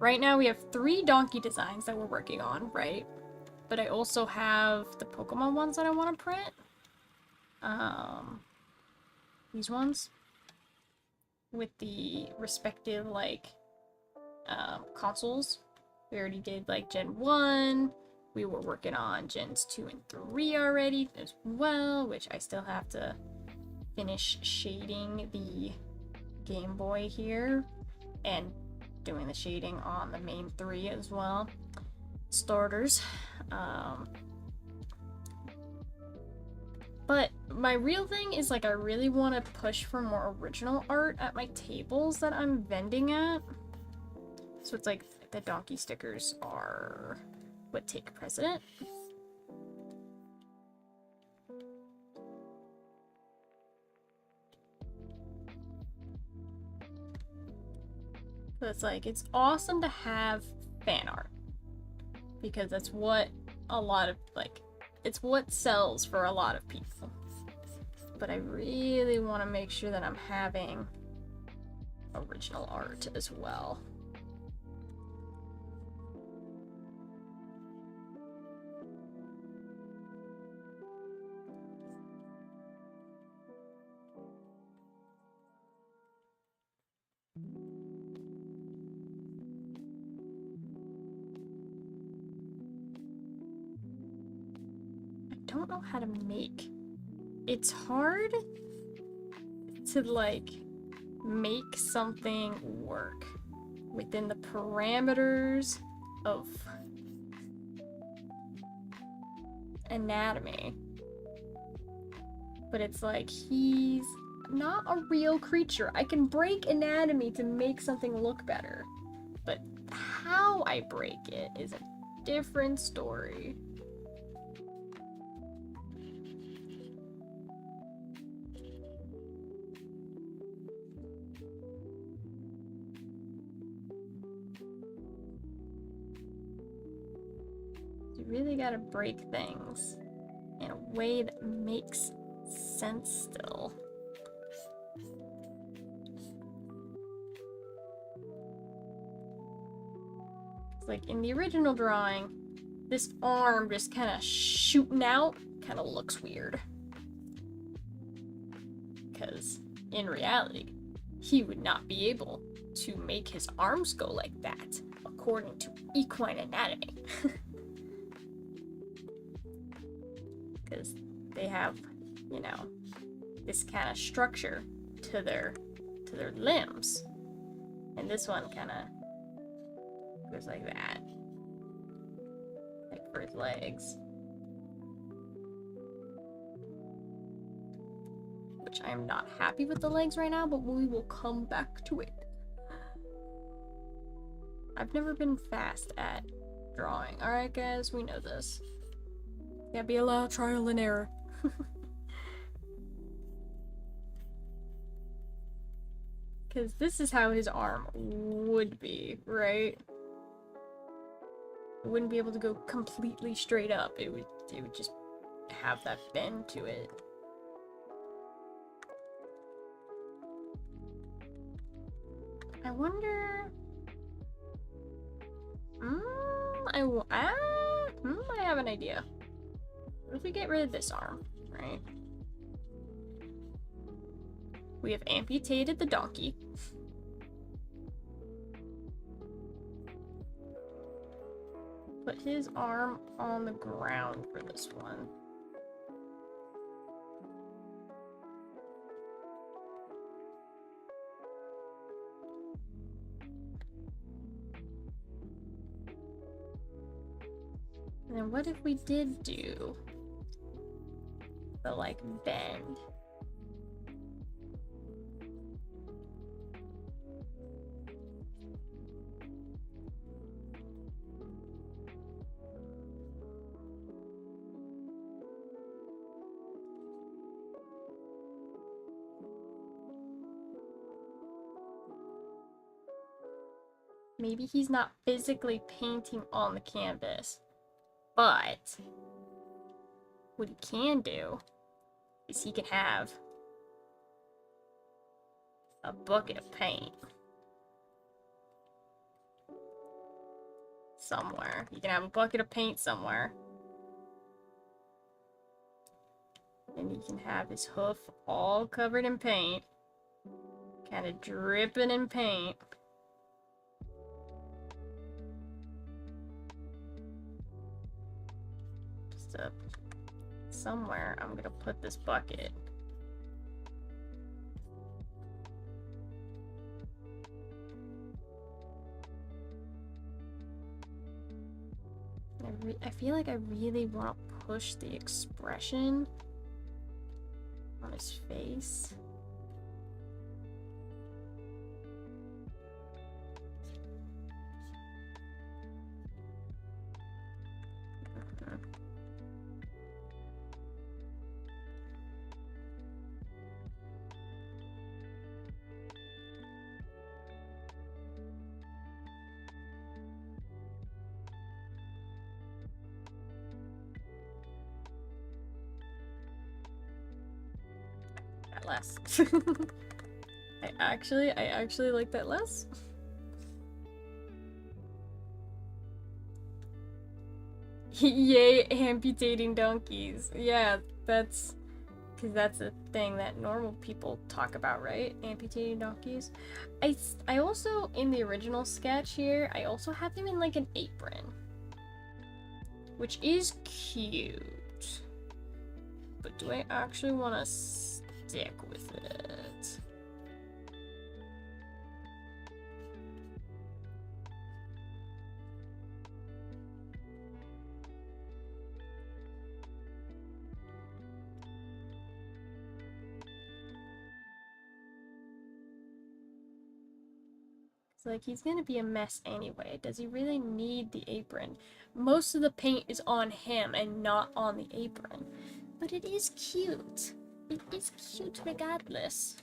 right now we have 3 donkey designs that we're working on, right? But I also have the Pokemon ones that I want to print. These ones with the respective like consoles. We already did like Gen 1. We were working on Gens 2 and 3 already as well, which I still have to finish shading the Game Boy here and doing the shading on the main 3 as well. Starters. But my real thing is, like, I really want to push for more original art at my tables that I'm vending at. So it's like the donkey stickers are what take precedent. So it's like, it's awesome to have fan art. Because that's what a lot of, like, it's what sells for a lot of people. But I really want to make sure that I'm having original art as well. I don't know how to make. It's hard to, like, make something work within the parameters of anatomy. But it's like, he's not a real creature. I can break anatomy to make something look better. But how I break it is a different story. You really gotta break things in a way that makes sense still. It's like in the original drawing, this arm just kind of shooting out kind of looks weird. Because in reality, he would not be able to make his arms go like that, according to equine anatomy. Because they have, you know, this kind of structure to their limbs, and this one kind of goes like that, like for his legs, which I am not happy with the legs right now, but we will come back to it. I've never been fast at drawing. All right, guys, we know this. Gotta be a lot of trial and error. Because this is how his arm would be, right? It wouldn't be able to go completely straight up. It would just have that bend to it. I wonder... I have an idea. What if we get rid of this arm, right? We have amputated the donkey. Put his arm on the ground for this one. And then what if we did do the, like, bend? Maybe he's not physically painting on the canvas, but what he can do is he can have a bucket of paint somewhere. You can have a bucket of paint somewhere. And you can have his hoof all covered in paint, kind of dripping in paint. Just somewhere I'm gonna put this bucket. I feel like I really want to push the expression on his face. Less. I actually like that less. Yay, amputating donkeys. Yeah, that's because that's a thing that normal people talk about, right? Amputating donkeys. I also, in the original sketch here, I also have him in like an apron, which is cute. But do I actually want to stick with it? It's like, he's gonna be a mess anyway. Does he really need the apron? Most of the paint is on him and not on the apron. But it is cute. It is cute regardless.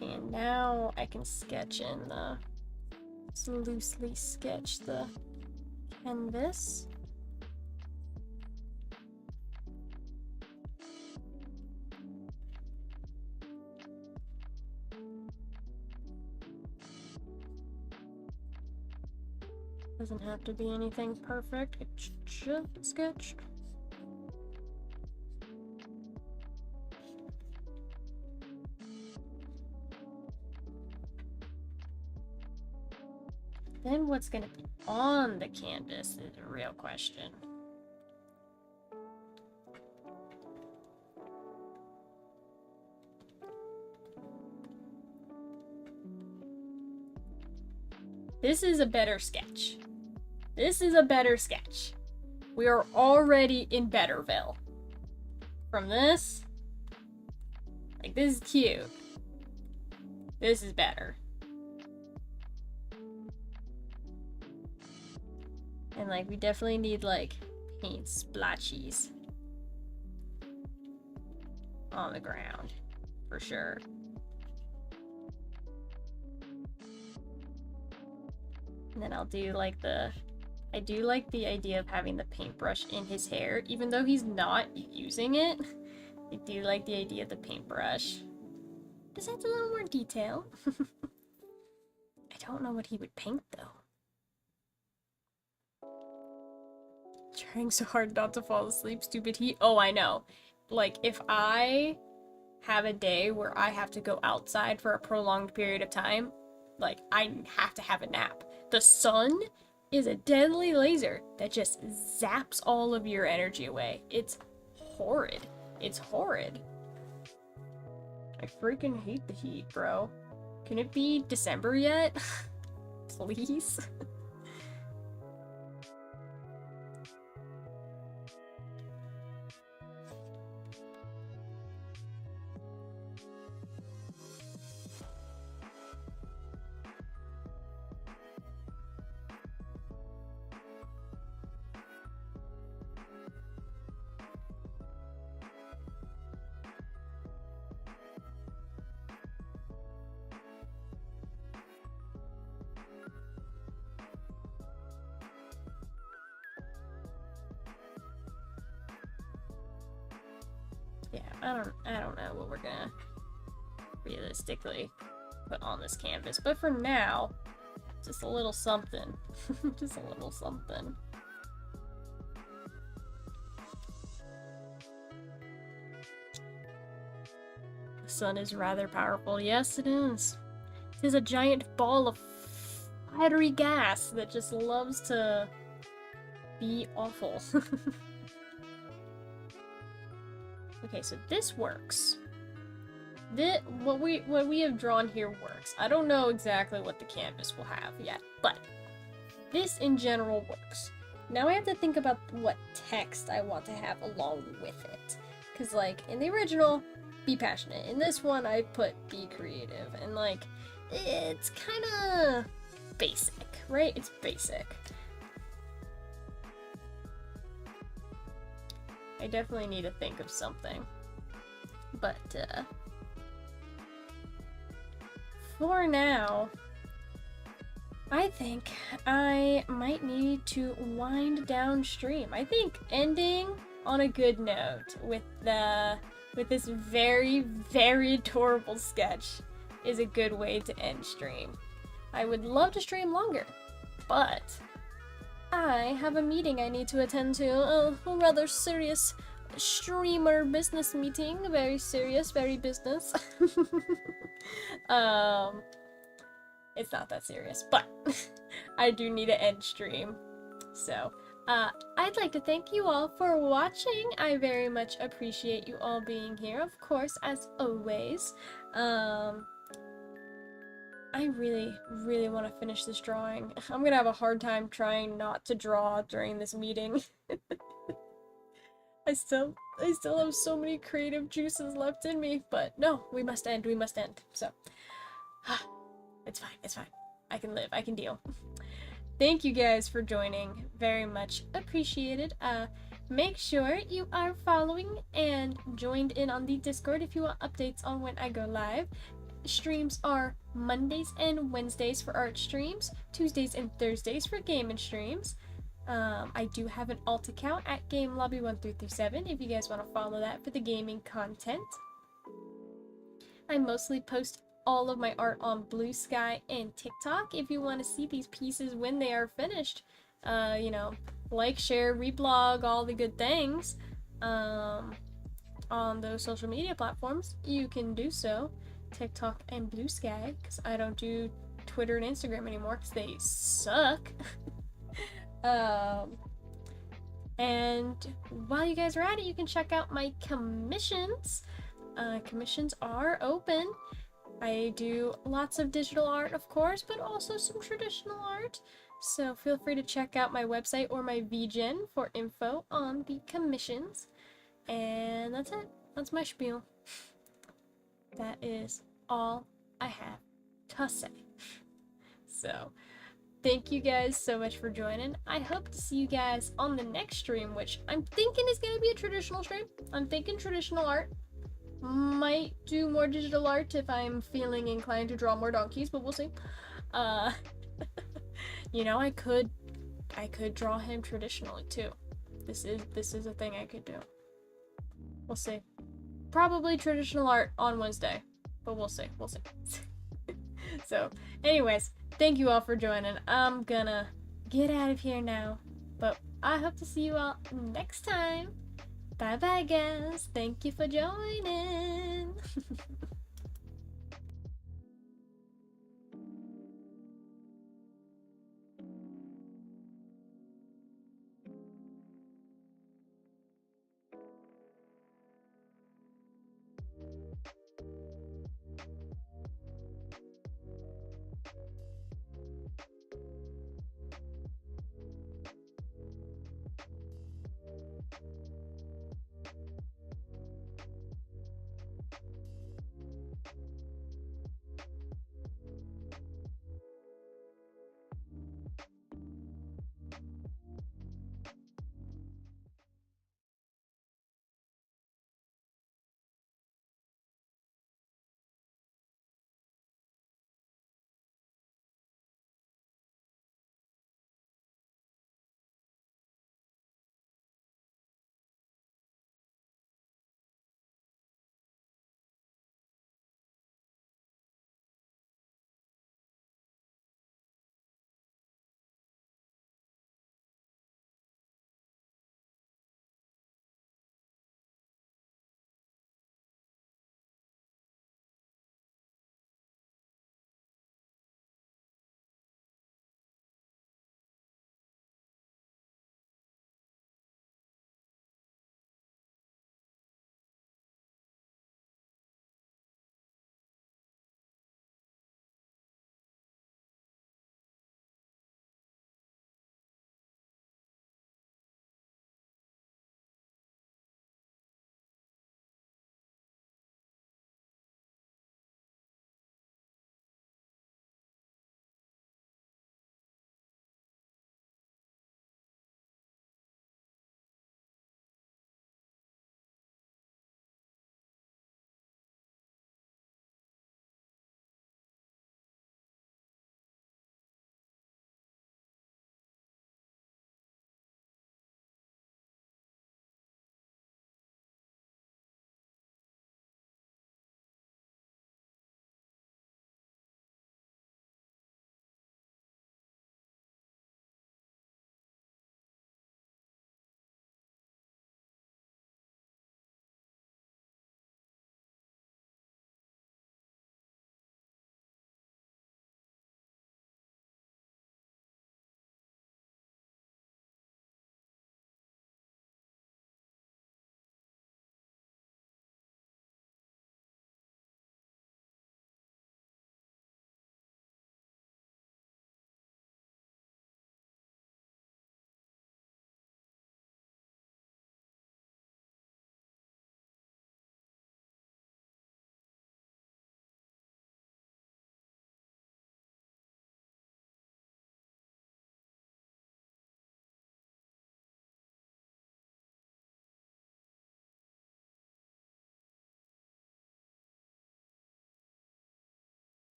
And now I can sketch in the... Just loosely sketch the canvas. Doesn't have to be anything perfect, it's just a sketch. Then what's gonna be on the canvas is a real question. This is a better sketch. This is a better sketch. We are already in Betterville. From this, like, this is cute. This is better. And like, we definitely need like paint splotchies on the ground, for sure. And then I'll do like I do like the idea of having the paintbrush in his hair, even though he's not using it. I do like the idea of the paintbrush. Just adds a little more detail. I don't know what he would paint though. Trying so hard not to fall asleep, stupid heat. Oh, I know. Like, if I have a day where I have to go outside for a prolonged period of time, like, I have to have a nap. The sun is a deadly laser that just zaps all of your energy away. It's horrid. It's horrid. I freaking hate the heat, bro. Can it be December yet? Please? Yeah, I don't know what we're gonna realistically put on this canvas, but for now, just a little something. Just a little something. The sun is rather powerful. Yes, it is. It is a giant ball of fiery gas that just loves to be awful. Okay, so this works. what we have drawn here works. I don't know exactly what the canvas will have yet, but this in general works. Now I have to think about what text I want to have along with it. Because, like, in the original, be passionate. In this one, I put be creative. And, like, it's kind of basic, right? It's basic. I definitely need to think of something. But, for now, I think I might need to wind down stream. I think ending on a good note with this very, very adorable sketch is a good way to end stream. I would love to stream longer, but I have a meeting I need to attend to, a rather serious streamer business meeting, very serious, very business. It's not that serious, but I do need to end stream. So, I'd like to thank you all for watching. I very much appreciate you all being here, of course, as always. I really, really want to finish this drawing. I'm gonna have a hard time trying not to draw during this meeting. I still have so many creative juices left in me, but no, we must end, so. It's fine, I can live, I can deal. Thank you guys for joining, very much appreciated. Make sure you are following and joined in on the Discord if you want updates on when I go live. Streams are Mondays and Wednesdays for art streams, Tuesdays and Thursdays for gaming streams. I do have an alt account at GameLobby1337 if you guys want to follow that for the gaming content. I mostly post all of my art on Blue Sky and TikTok if you want to see these pieces when they are finished. You know, like, share, reblog, all the good things on those social media platforms. You can do so, TikTok and Blue Sky, because I don't do Twitter and Instagram anymore because they suck. And while you guys are at it, you can check out my commissions. Commissions are open. I do lots of digital art, of course, but also some traditional art. So feel free to check out my website or my VGen for info on the commissions. And that's it. That's my spiel. That is all I have to say. So, thank you guys so much for joining. I hope to see you guys on the next stream, which I'm thinking is going to be a traditional stream. I'm thinking traditional art. Might do more digital art if I'm feeling inclined to draw more donkeys, but we'll see. You know, I could draw him traditionally too. This is a thing I could do. We'll see. Probably traditional art on Wednesday, but we'll see. So, anyways, thank you all for joining. I'm gonna get out of here now, but I hope to see you all next time. Bye bye, guys. Thank you for joining.